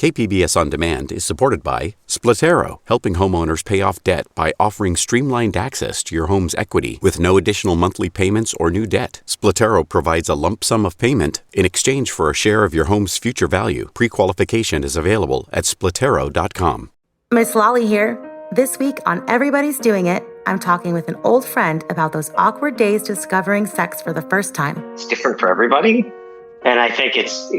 KPBS On Demand is supported by Splatero, helping homeowners pay off debt by offering streamlined access to your home's equity with no additional monthly payments or new debt. Splatero provides a lump sum of payment in exchange for a share of your home's future value. Pre-qualification is available at splatero.com. Miss Lolly here. This week on Everybody's Doing It, I'm talking with an old friend about those awkward days discovering sex for the first time. It's different for everybody. And I think it's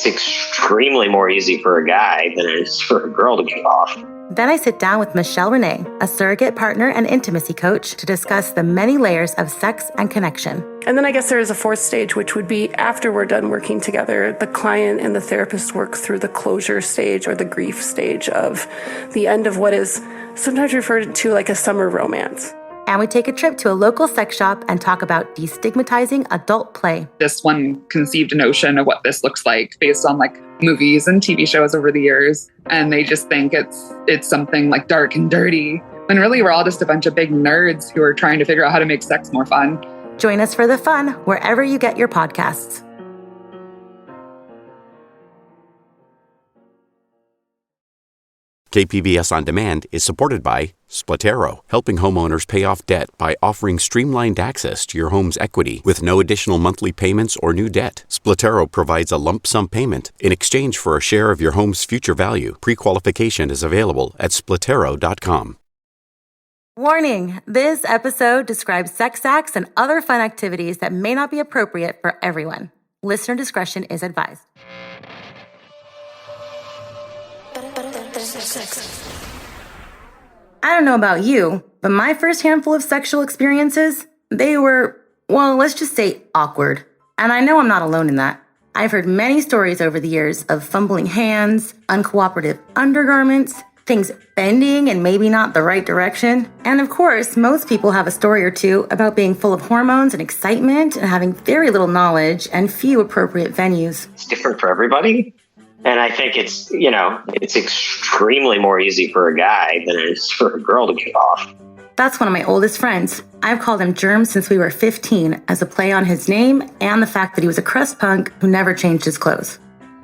extremely more easy for a guy than it is for a girl to get off. Then I sit down with Michell Renee, a surrogate partner and intimacy coach, to discuss the many layers of sex and connection. And then I guess there is a fourth stage, which would be after we're done working together, the client and the therapist work through the closure stage or the grief stage of the end of what is sometimes referred to like a summer romance. And we take a trip to a local sex shop and talk about destigmatizing adult play. This one conceived a notion of what this looks like based on like movies and TV shows over the years. And they just think it's something like dark and dirty. When really we're all just a bunch of big nerds who are trying to figure out how to make sex more fun. Join us for the fun wherever you get your podcasts. KPBS On Demand is supported by Splatero, helping homeowners pay off debt by offering streamlined access to your home's equity with no additional monthly payments or new debt. Splatero provides a lump sum payment in exchange for a share of your home's future value. Pre-qualification is available at splatero.com. Warning, this episode describes sex acts and other fun activities that may not be appropriate for everyone. Listener discretion is advised. I don't know about you, but my first handful of sexual experiences, they were, well, let's just say awkward. And I know I'm not alone in that. I've heard many stories over the years of fumbling hands, uncooperative undergarments, things bending and maybe not the right direction. And of course, most people have a story or two about being full of hormones and excitement and having very little knowledge and few appropriate venues. It's different for everybody. And I think it's extremely more easy for a guy than it is for a girl to get off. That's one of my oldest friends. I've called him Germ since we were 15 as a play on his name and the fact that he was a crust punk who never changed his clothes.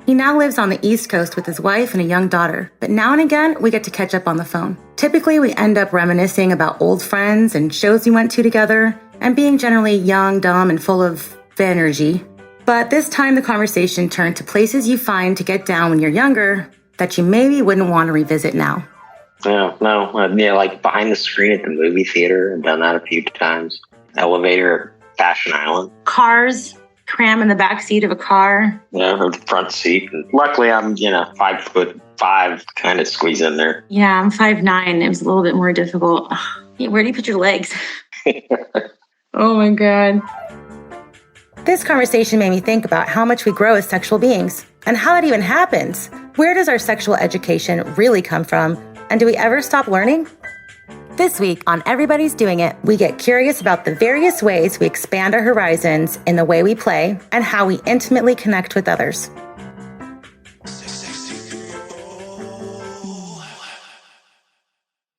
He now lives on the East Coast with his wife and a young daughter, but now and again we get to catch up on the phone. Typically we end up reminiscing about old friends and shows we went to together and being generally young, dumb, and full of energy. But this time the conversation turned to places you find to get down when you're younger that you maybe wouldn't want to revisit now. No, like behind the screen at the movie theater. I've done that a few times. Elevator at Fashion Island. Cars, cram in the back seat of a car. Yeah, or the front seat. And luckily I'm, 5'5", kind of squeeze in there. Yeah, I'm 5'9". It was a little bit more difficult. Where do you put your legs? Oh my God. This conversation made me think about how much we grow as sexual beings and how that even happens. Where does our sexual education really come from? And do we ever stop learning? This week on Everybody's Doing It, we get curious about the various ways we expand our horizons in the way we play and how we intimately connect with others.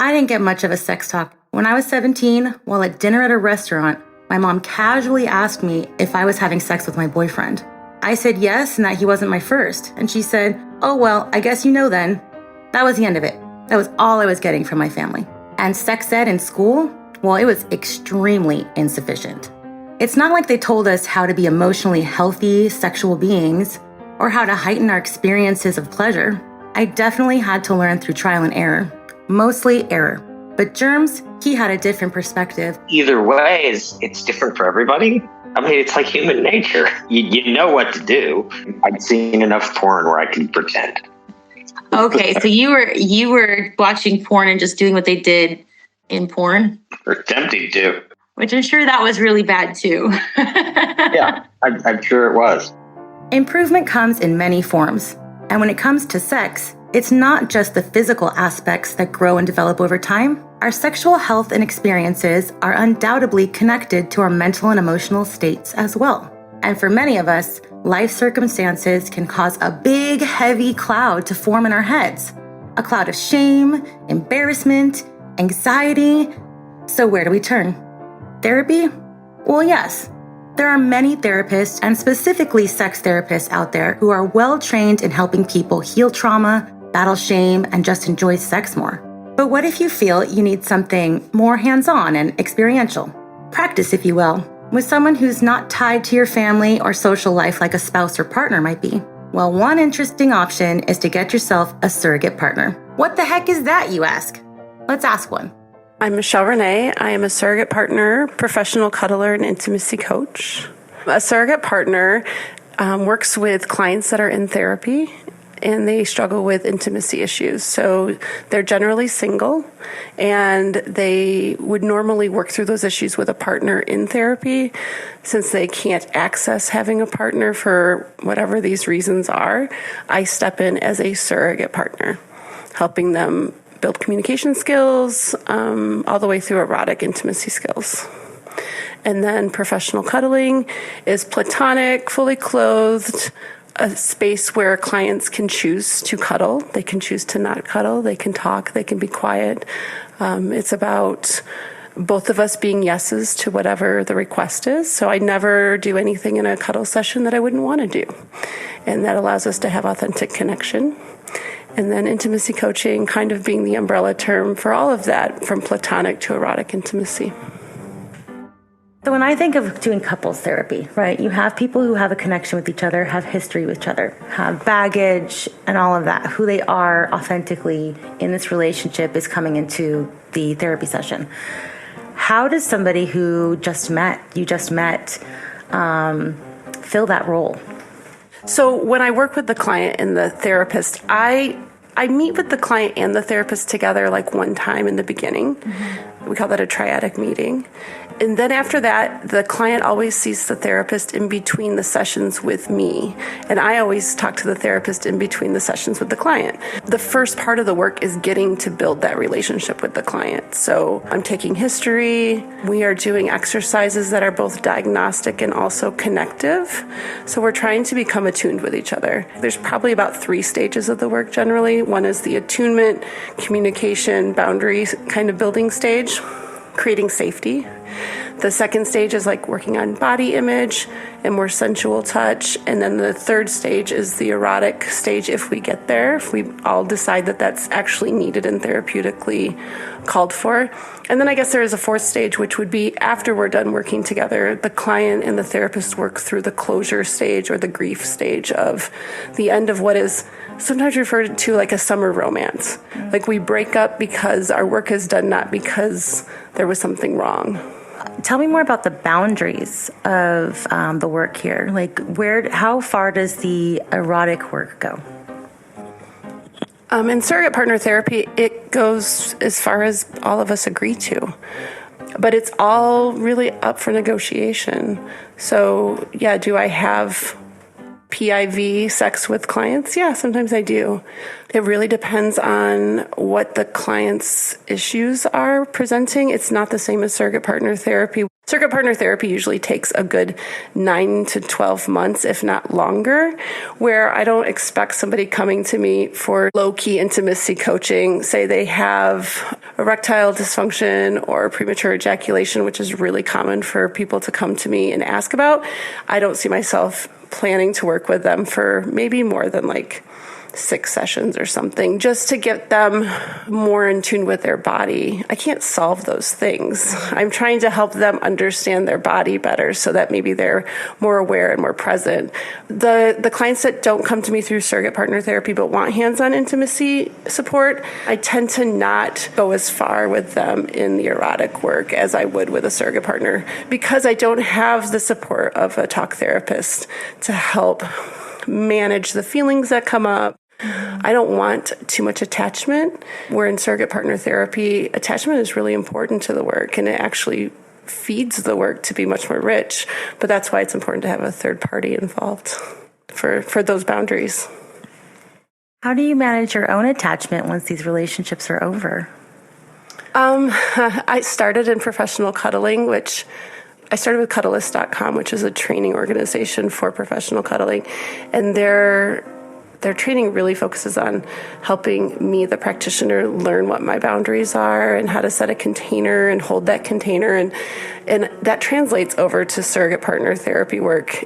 I didn't get much of a sex talk. When I was 17, while at dinner at a restaurant, my mom casually asked me if I was having sex with my boyfriend. I said yes and that he wasn't my first. And she said, "Oh, well, I guess you know then." That was the end of it. That was all I was getting from my family. And sex ed in school? Well, it was extremely insufficient. It's not like they told us how to be emotionally healthy sexual beings or how to heighten our experiences of pleasure. I definitely had to learn through trial and error, mostly error. But Germs, he had a different perspective. Either way, it's different for everybody. I mean, it's like human nature. You know what to do. I'd seen enough porn where I can pretend. Okay, so you were watching porn and just doing what they did in porn? Or attempting to. Which I'm sure that was really bad too. Yeah, I'm sure it was. Improvement comes in many forms. And when it comes to sex, it's not just the physical aspects that grow and develop over time. Our sexual health and experiences are undoubtedly connected to our mental and emotional states as well. And for many of us, life circumstances can cause a big, heavy cloud to form in our heads. A cloud of shame, embarrassment, anxiety. So where do we turn? Therapy? Well, yes. There are many therapists, and specifically sex therapists out there, who are well trained in helping people heal trauma, battle shame, and just enjoy sex more. But what if you feel you need something more hands-on and experiential? Practice, if you will, with someone who's not tied to your family or social life like a spouse or partner might be. Well, one interesting option is to get yourself a surrogate partner. What the heck is that, you ask? Let's ask one. I'm Michell Renee. I am a surrogate partner, professional cuddler, and intimacy coach. A surrogate partner works with clients that are in therapy and they struggle with intimacy issues. So they're generally single and they would normally work through those issues with a partner in therapy. Since they can't access having a partner for whatever these reasons are, I step in as a surrogate partner, helping them build communication skills, all the way through erotic intimacy skills. And then professional cuddling is platonic, fully clothed, a space where clients can choose to cuddle. They can choose to not cuddle. They can talk. They can be quiet. It's about both of us being yeses to whatever the request is. So I never do anything in a cuddle session that I wouldn't want to do. And that allows us to have authentic connection. And then intimacy coaching kind of being the umbrella term for all of that, from platonic to erotic intimacy. So when I think of doing couples therapy, right, you have people who have a connection with each other, have history with each other, have baggage and all of that. Who they are authentically in this relationship is coming into the therapy session. How does somebody who you just met, fill that role? So when I work with the client and the therapist, I meet with the client and the therapist together like one time in the beginning. Mm-hmm. We call that a triadic meeting. And then after that, the client always sees the therapist in between the sessions with me. And I always talk to the therapist in between the sessions with the client. The first part of the work is getting to build that relationship with the client. So I'm taking history. We are doing exercises that are both diagnostic and also connective. So we're trying to become attuned with each other. There's probably about 3 stages of the work generally. One is the attunement, communication, boundaries kind of building stage, creating safety. The second stage is like working on body image and more sensual touch. And then the third stage is the erotic stage if we get there, if we all decide that that's actually needed and therapeutically called for. And then I guess there is a fourth stage, which would be after we're done working together, the client and the therapist work through the closure stage or the grief stage of the end of what is sometimes referred to like a summer romance. Like we break up because our work is done, not because there was something wrong. Tell me more about the boundaries of the work here. Like, how far does the erotic work go? In surrogate partner therapy, it goes as far as all of us agree to. But it's all really up for negotiation. So, yeah, do I have PIV sex with clients? Yeah, sometimes I do. It really depends on what the client's issues are presenting. It's not the same as surrogate partner therapy. Surrogate partner therapy usually takes a good 9 to 12 months, if not longer, where I don't expect somebody coming to me for low-key intimacy coaching, say they have erectile dysfunction or premature ejaculation, which is really common for people to come to me and ask about. I don't see myself planning to work with them for maybe more than like 6 sessions or something, just to get them more in tune with their body. I can't solve those things. I'm trying to help them understand their body better so that maybe they're more aware and more present. The clients that don't come to me through surrogate partner therapy but want hands-on intimacy support, I tend to not go as far with them in the erotic work as I would with a surrogate partner because I don't have the support of a talk therapist to help manage the feelings that come up. I don't want too much attachment. Where in surrogate partner therapy, attachment is really important to the work, and it actually feeds the work to be much more rich. But that's why it's important to have a third party involved for those boundaries. How do you manage your own attachment once these relationships are over? I started in professional cuddling, which I started with Cuddlist.com, which is a training organization for professional cuddling. And Their training really focuses on helping me, the practitioner, learn what my boundaries are and how to set a container and hold that container. And that translates over to surrogate partner therapy work.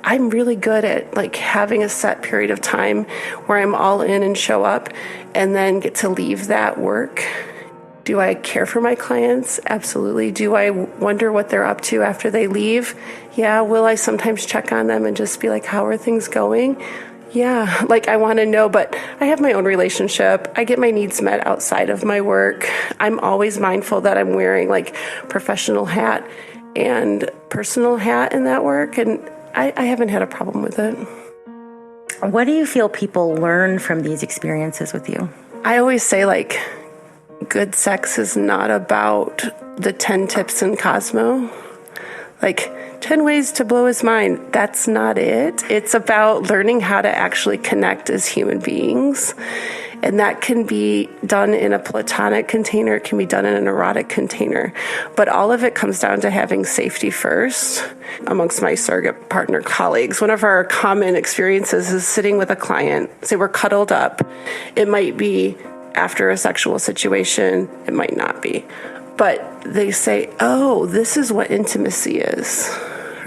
I'm really good at like having a set period of time where I'm all in and show up and then get to leave that work. Do I care for my clients? Absolutely. Do I wonder what they're up to after they leave? Yeah. Will I sometimes check on them and just be like, how are things going? Yeah. Like I want to know, but I have my own relationship. I get my needs met outside of my work. I'm always mindful that I'm wearing like professional hat and personal hat in that work. And I haven't had a problem with it. What do you feel people learn from these experiences with you? I always say, like, good sex is not about the 10 tips in Cosmo. Like, 10 ways to blow his mind. That's not it. It's about learning how to actually connect as human beings. And that can be done in a platonic container. It can be done in an erotic container. But all of it comes down to having safety first. Amongst my surrogate partner colleagues, one of our common experiences is sitting with a client. Say we're cuddled up. It might be after a sexual situation. It might not be. But they say, oh, this is what intimacy is.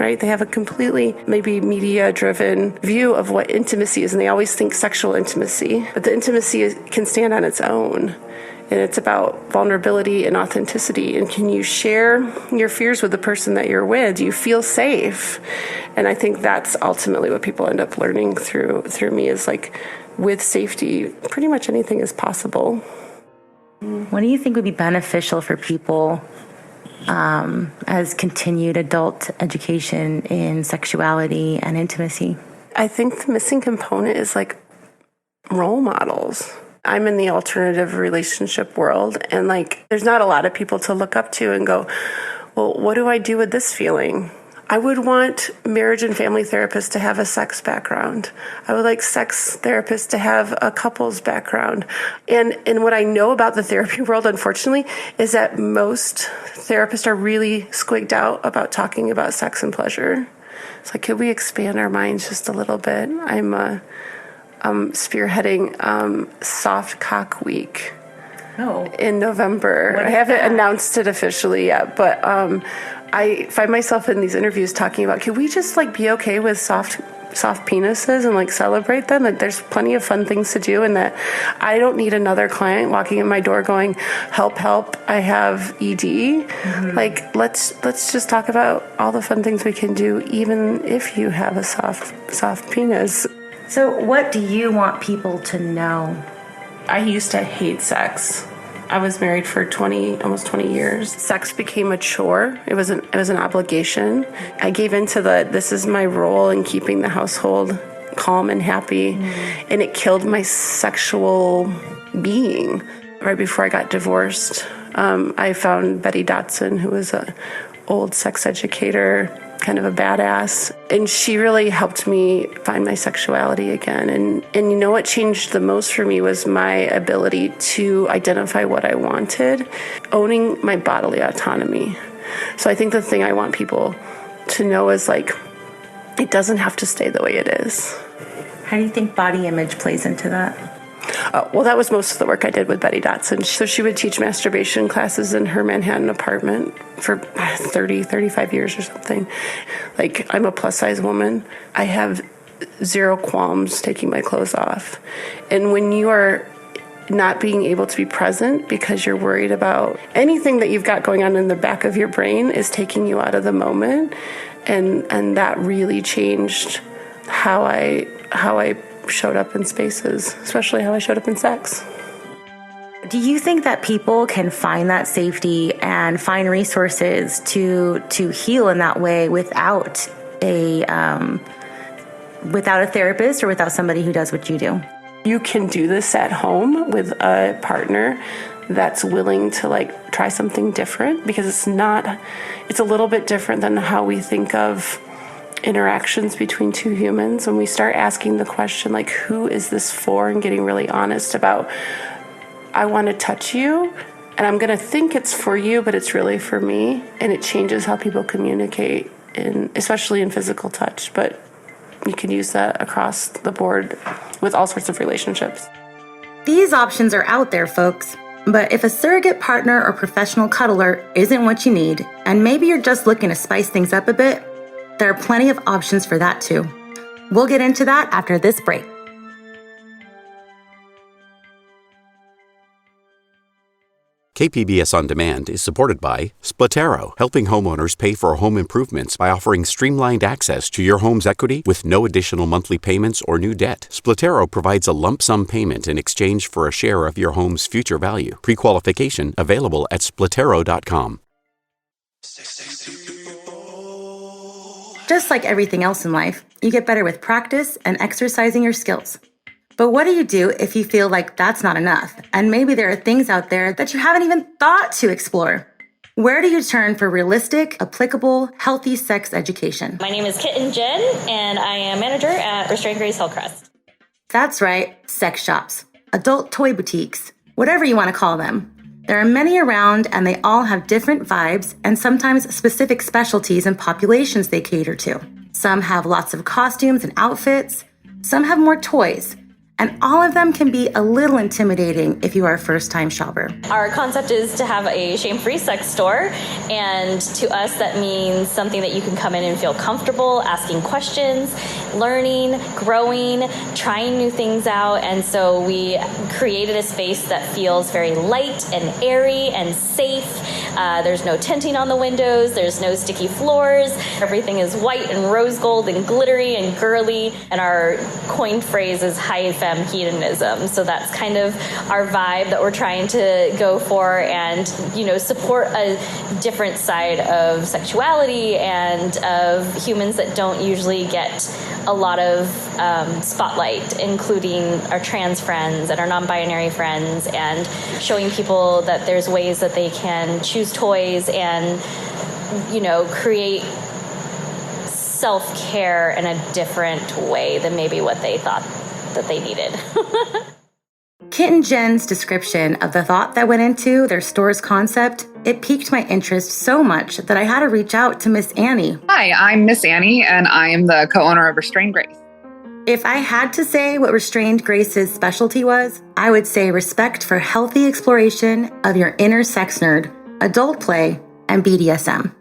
Right? They have a completely maybe media-driven view of what intimacy is, and they always think sexual intimacy. But the intimacy can stand on its own, and it's about vulnerability and authenticity. And can you share your fears with the person that you're with? Do you feel safe? And I think that's ultimately what people end up learning through me is like, with safety, pretty much anything is possible. What do you think would be beneficial for people as continued adult education in sexuality and intimacy? I think the missing component is like role models. I'm in the alternative relationship world, and like there's not a lot of people to look up to and go, well, what do I do with this feeling? I would want marriage and family therapists to have a sex background. I would like sex therapists to have a couples background. And what I know about the therapy world, unfortunately, is that most therapists are really squigged out about talking about sex and pleasure. It's like, could we expand our minds just a little bit? I'm spearheading Soft Cock Week. Oh. In November. I haven't announced it officially yet, but I find myself in these interviews talking about, can we just like be okay with soft penises and like celebrate them? That there's plenty of fun things to do, and that I don't need another client walking in my door going, help, I have ED. Mm-hmm. Like let's just talk about all the fun things we can do, even if you have a soft penis. So what do you want people to know? I used to hate sex. I was married for almost 20 years. Sex became a chore. It was an obligation. I gave into this is my role in keeping the household calm and happy. Mm. And it killed my sexual being. Right before I got divorced, I found Betty Dotson, who was an old sex educator, kind of a badass. And she really helped me find my sexuality again. And you know what changed the most for me was my ability to identify what I wanted, owning my bodily autonomy. So I think the thing I want people to know is like, it doesn't have to stay the way it is. How do you think body image plays into that? Well, that was most of the work I did with Betty Dotson. So she would teach masturbation classes in her Manhattan apartment for 35 years or something. Like, I'm a plus-size woman. I have zero qualms taking my clothes off. And when you are not being able to be present because you're worried about anything that you've got going on in the back of your brain is taking you out of the moment. And that really changed how I showed up in spaces, especially how I showed up in sex. Do you think that people can find that safety and find resources to heal in that way without a therapist or without somebody who does what you do? You can do this at home with a partner that's willing to like try something different, because it's a little bit different than how we think of interactions between two humans. When we start asking the question, like, who is this for, and getting really honest about, I want to touch you, and I'm going to think it's for you, but it's really for me. And it changes how people communicate, especially in physical touch, but You can use that across the board with all sorts of relationships. These options are out there, folks. But if a surrogate partner or professional cuddler isn't what you need, and maybe you're just looking to spice things up a bit, there are plenty of options for that too. We'll get into that after this break. KPBS On Demand is supported by Splatero, helping homeowners pay for home improvements by offering streamlined access to your home's equity with no additional monthly payments or new debt. Splatero provides a lump sum payment in exchange for a share of your home's future value. Pre-qualification available at splatero.com. Just like everything else in life, you get better with practice and exercising your skills. But what do you do if you feel like that's not enough, and maybe there are things out there that you haven't even thought to explore? Where do you turn for realistic, applicable, healthy sex education? My name is Kitten Jen, and I am manager at Restrained Grace Hillcrest. That's right, sex shops, adult toy boutiques, whatever you want to call them. There are many around, and they all have different vibes and sometimes specific specialties and populations they cater to. Some have lots of costumes and outfits, some have more toys, and all of them can be a little intimidating if you are a first-time shopper. Our concept is to have a shame-free sex store, and to us that means something that you can come in and feel comfortable asking questions, learning, growing, trying new things out. And so we created a space that feels very light and airy and safe. There's no tinting on the windows, there's no sticky floors. Everything is white and rose gold and glittery and girly, and our coined phrase is high femme hedonism. So that's kind of our vibe that we're trying to go for, and support a different side of sexuality and of humans that don't usually get a lot of spotlight, including our trans friends and our non-binary friends, and showing people that there's ways that they can choose toys and create self-care in a different way than maybe what they thought that they needed. Kitten Jen's description of the thought that went into their store's concept, it piqued my interest so much that I had to reach out to Miss Annie. Hi, I'm Miss Annie, and I am the co-owner of Restrained Grace. If I had to say what Restrained Grace's specialty was, I would say respect for healthy exploration of your inner sex nerd, adult play, and BDSM.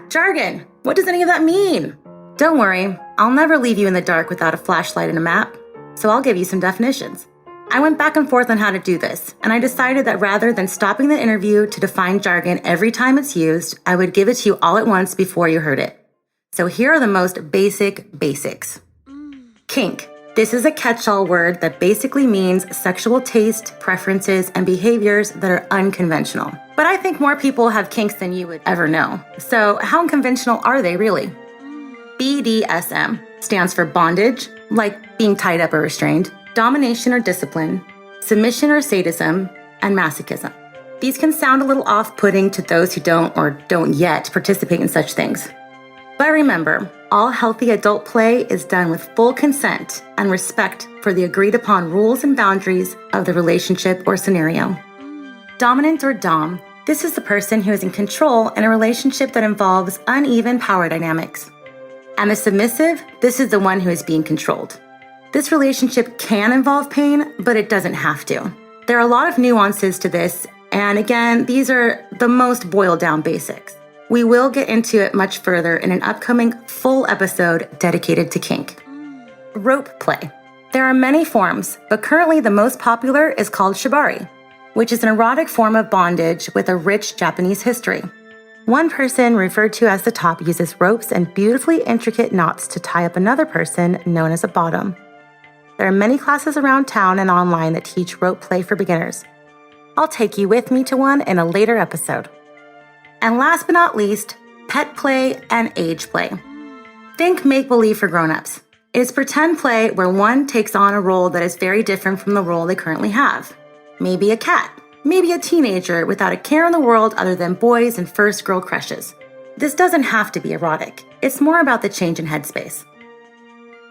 Jargon! What does any of that mean? Don't worry, I'll never leave you in the dark without a flashlight and a map, so I'll give you some definitions. I went back and forth on how to do this, and I decided that rather than stopping the interview to define jargon every time it's used, I would give it to you all at once before you heard it. So here are the most basic basics. Kink. This is a catch-all word that basically means sexual taste, preferences, and behaviors that are unconventional. But I think more people have kinks than you would ever know. So how unconventional are they really? BDSM stands for bondage, like being tied up or restrained, domination or discipline, submission or sadism, and masochism. These can sound a little off-putting to those who don't or don't yet participate in such things. But remember, all healthy adult play is done with full consent and respect for the agreed-upon rules and boundaries of the relationship or scenario. Dominant or dom, this is the person who is in control in a relationship that involves uneven power dynamics. And the submissive, this is the one who is being controlled. This relationship can involve pain, but it doesn't have to. There are a lot of nuances to this, and again, these are the most boiled down basics. We will get into it much further in an upcoming full episode dedicated to kink. Rope play. There are many forms, but currently the most popular is called shibari, which is an erotic form of bondage with a rich Japanese history. One person, referred to as the top, uses ropes and beautifully intricate knots to tie up another person, known as a bottom. There are many classes around town and online that teach rope play for beginners. I'll take you with me to one in a later episode. And last but not least, pet play and age play. Think make-believe for grown-ups. It is pretend play where one takes on a role that is very different from the role they currently have. Maybe a cat, maybe a teenager without a care in the world other than boys and first girl crushes. This doesn't have to be erotic. It's more about the change in headspace.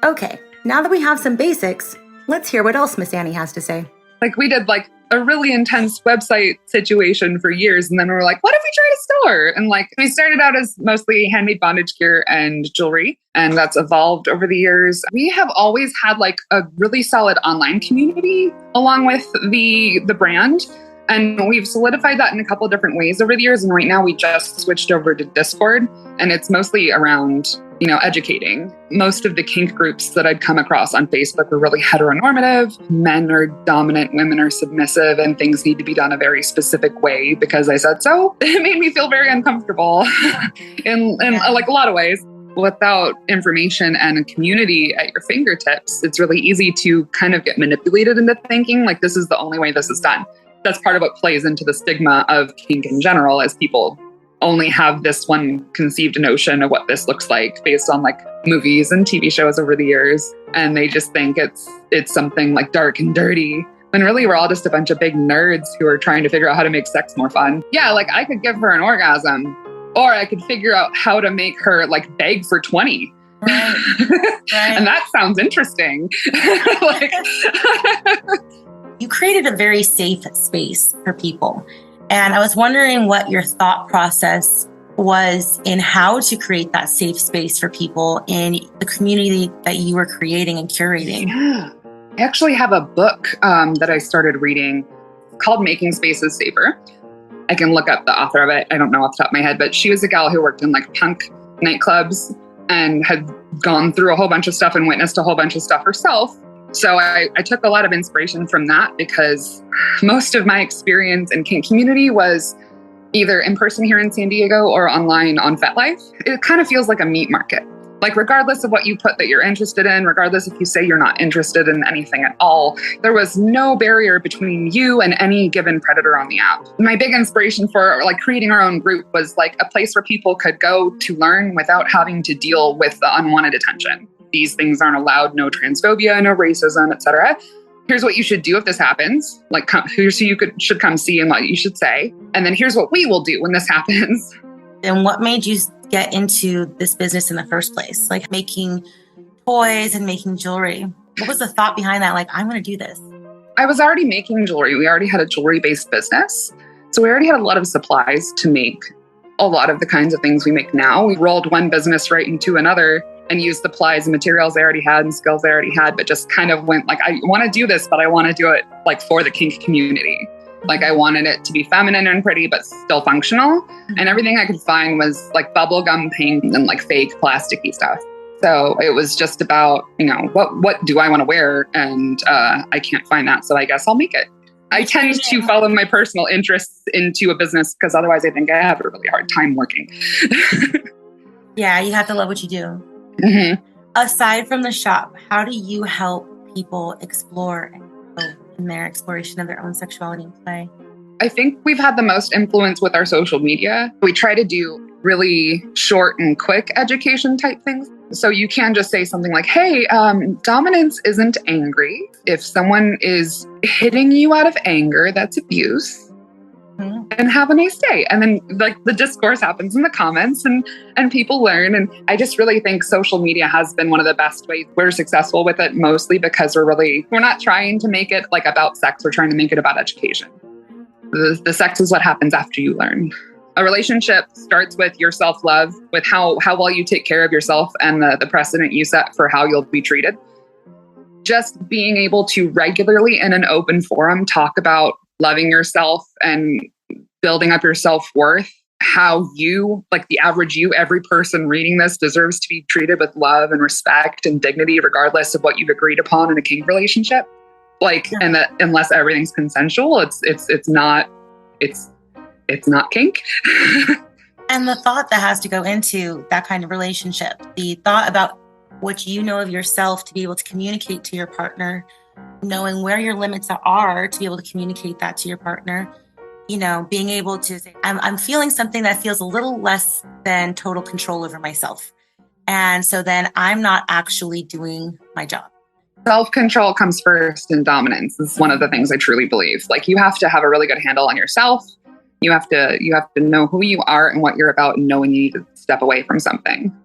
Okay, now that we have some basics, let's hear what else Miss Annie has to say. Like we did like a really intense website situation for years. And then we were like, what if we tried a store? And like we started out as mostly handmade bondage gear and jewelry. And that's evolved over the years. We have always had like a really solid online community along with the brand. And we've solidified that in a couple of different ways over the years. And right now we just switched over to Discord, and it's mostly around, educating. Most of the kink groups that I'd come across on Facebook were really heteronormative. Men are dominant, women are submissive, and things need to be done a very specific way because I said so. It made me feel very uncomfortable in like a lot of ways. Without information and a community at your fingertips, it's really easy to kind of get manipulated into thinking like this is the only way this is done. That's part of what plays into the stigma of kink in general, as people only have this one conceived notion of what this looks like based on like movies and TV shows over the years. And they just think it's something like dark and dirty, when really we're all just a bunch of big nerds who are trying to figure out how to make sex more fun. Yeah, like I could give her an orgasm, or I could figure out how to make her like beg for 20. Right. And that sounds interesting. Like, you created a very safe space for people. And I was wondering what your thought process was in how to create that safe space for people in the community that you were creating and curating. Yeah. I actually have a book that I started reading called Making Spaces Safer. I can look up the author of it. I don't know off the top of my head, but she was a gal who worked in like punk nightclubs and had gone through a whole bunch of stuff and witnessed a whole bunch of stuff herself. So I took a lot of inspiration from that because most of my experience in kink community was either in person here in San Diego or online on FetLife. It kind of feels like a meat market. Like regardless of what you put that you're interested in, regardless if you say you're not interested in anything at all, there was no barrier between you and any given predator on the app. My big inspiration for like creating our own group was like a place where people could go to learn without having to deal with the unwanted attention. These things aren't allowed, no transphobia, no racism, etc. Here's what you should do if this happens. Like, here's who you should come see and what you should say. And then here's what we will do when this happens. And what made you get into this business in the first place? Like making toys and making jewelry. What was the thought behind that? Like, I'm going to do this. I was already making jewelry. We already had a jewelry-based business. So we already had a lot of supplies to make a lot of the kinds of things we make now. We rolled one business right into another and used the supplies and materials I already had and skills I already had, but just kind of went like, I want to do this, but I want to do it like for the kink community. Like I wanted it to be feminine and pretty, but still functional. And everything I could find was like bubblegum paint and like fake plasticky stuff. So it was just about, what do I want to wear? And I can't find that. So I guess I'll make it. I tend to follow my personal interests into a business because otherwise I think I have a really hard time working. Yeah, you have to love what you do. Mm-hmm. Aside from the shop, how do you help people explore and grow in their exploration of their own sexuality and play? I think we've had the most influence with our social media. We try to do really short and quick education type things. So you can just say something like, hey, dominance isn't angry. If someone is hitting you out of anger, that's abuse. And have a nice day. And then like the discourse happens in the comments and people learn. And I just really think social media has been one of the best ways we're successful with it, mostly because we're not trying to make it like about sex. We're trying to make it about education. The sex is what happens after you learn. A relationship starts with your self-love, with how well you take care of yourself and the precedent you set for how you'll be treated. Just being able to regularly in an open forum talk about loving yourself and building up your self-worth, how you, like the average you, every person reading this deserves to be treated with love and respect and dignity, regardless of what you've agreed upon in a kink relationship. And that unless everything's consensual, it's not kink. And the thought that has to go into that kind of relationship, the thought about what you know of yourself to be able to communicate to your partner, knowing where your limits are to be able to communicate that to your partner, being able to say, I'm feeling something that feels a little less than total control over myself. And so then I'm not actually doing my job. Self-control comes first in dominance. This is one of the things I truly believe. Like you have to have a really good handle on yourself. You have to know who you are and what you're about and know when you need to step away from something.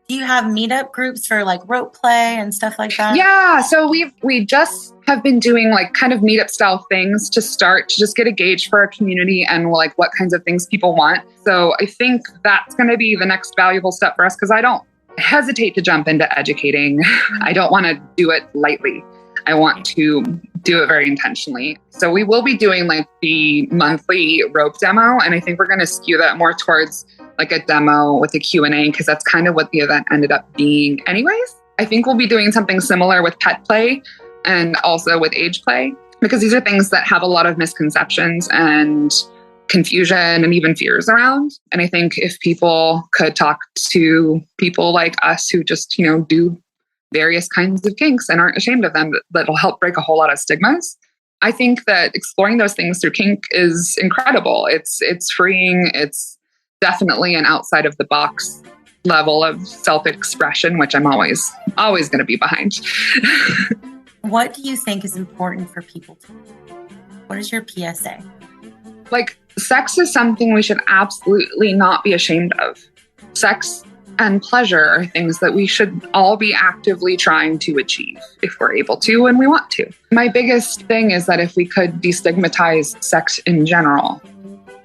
Do you have meetup groups for like rope play and stuff like that? Yeah, so we just have been doing like kind of meetup style things to start to just get a gauge for our community and like what kinds of things people want. So I think that's going to be the next valuable step for us, because I don't hesitate to jump into educating. I don't want to do it lightly. I want to do it very intentionally. So we will be doing like the monthly rope demo, and I think we're going to skew that more towards like a demo with a Q&A, because that's kind of what the event ended up being anyways. I think we'll be doing something similar with pet play and also with age play, because these are things that have a lot of misconceptions and confusion and even fears around. And I think if people could talk to people like us who just, do various kinds of kinks and aren't ashamed of them, that'll help break a whole lot of stigmas. I think that exploring those things through kink is incredible. It's freeing. It's definitely an outside of the box level of self-expression, which I'm always going to be behind. What do you think is important for people to do? What is your PSA? Like, sex is something we should absolutely not be ashamed of. Sex and pleasure are things that we should all be actively trying to achieve if we're able to and we want to. My biggest thing is that if we could destigmatize sex in general,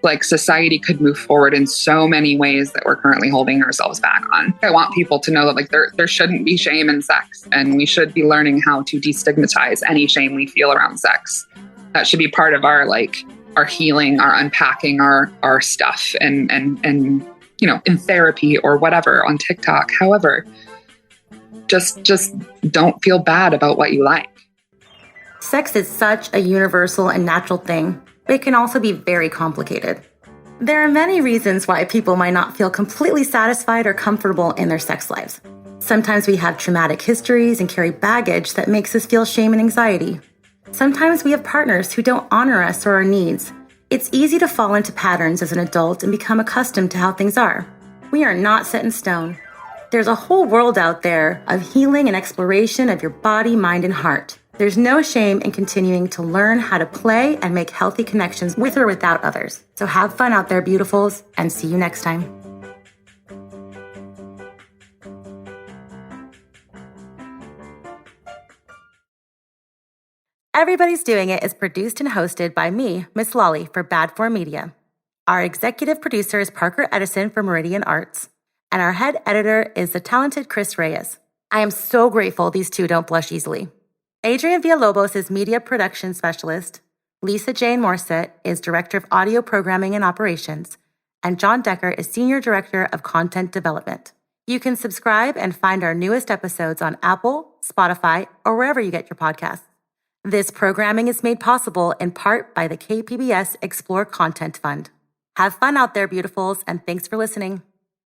like society could move forward in so many ways that we're currently holding ourselves back on. I want people to know that like there shouldn't be shame in sex, and we should be learning how to destigmatize any shame we feel around sex. That should be part of our healing, our unpacking, our stuff, and in therapy or whatever, on TikTok. However, just don't feel bad about what you like. Sex is such a universal and natural thing, but it can also be very complicated. There are many reasons why people might not feel completely satisfied or comfortable in their sex lives. Sometimes we have traumatic histories and carry baggage that makes us feel shame and anxiety. Sometimes we have partners who don't honor us or our needs. It's easy to fall into patterns as an adult and become accustomed to how things are. We are not set in stone. There's a whole world out there of healing and exploration of your body, mind, and heart. There's no shame in continuing to learn how to play and make healthy connections with or without others. So have fun out there, beautifuls, and see you next time. Everybody's Doing It is produced and hosted by me, Miss Lolly, for Bad Form Media. Our executive producer is Parker Edison for Meridian Arts, and our head editor is the talented Chris Reyes. I am so grateful these two don't blush easily. Adrian Villalobos is media production specialist, Lisa Jane Morset is director of audio programming and operations, and John Decker is senior director of content development. You can subscribe and find our newest episodes on Apple, Spotify, or wherever you get your podcasts. This programming is made possible in part by the KPBS Explore Content Fund. Have fun out there, beautifuls, and thanks for listening.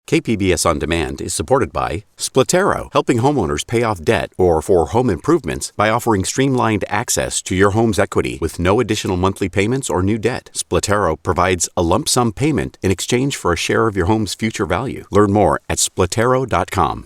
KPBS On Demand is supported by Splatero, helping homeowners pay off debt or for home improvements by offering streamlined access to your home's equity with no additional monthly payments or new debt. Splatero provides a lump sum payment in exchange for a share of your home's future value. Learn more at splatero.com.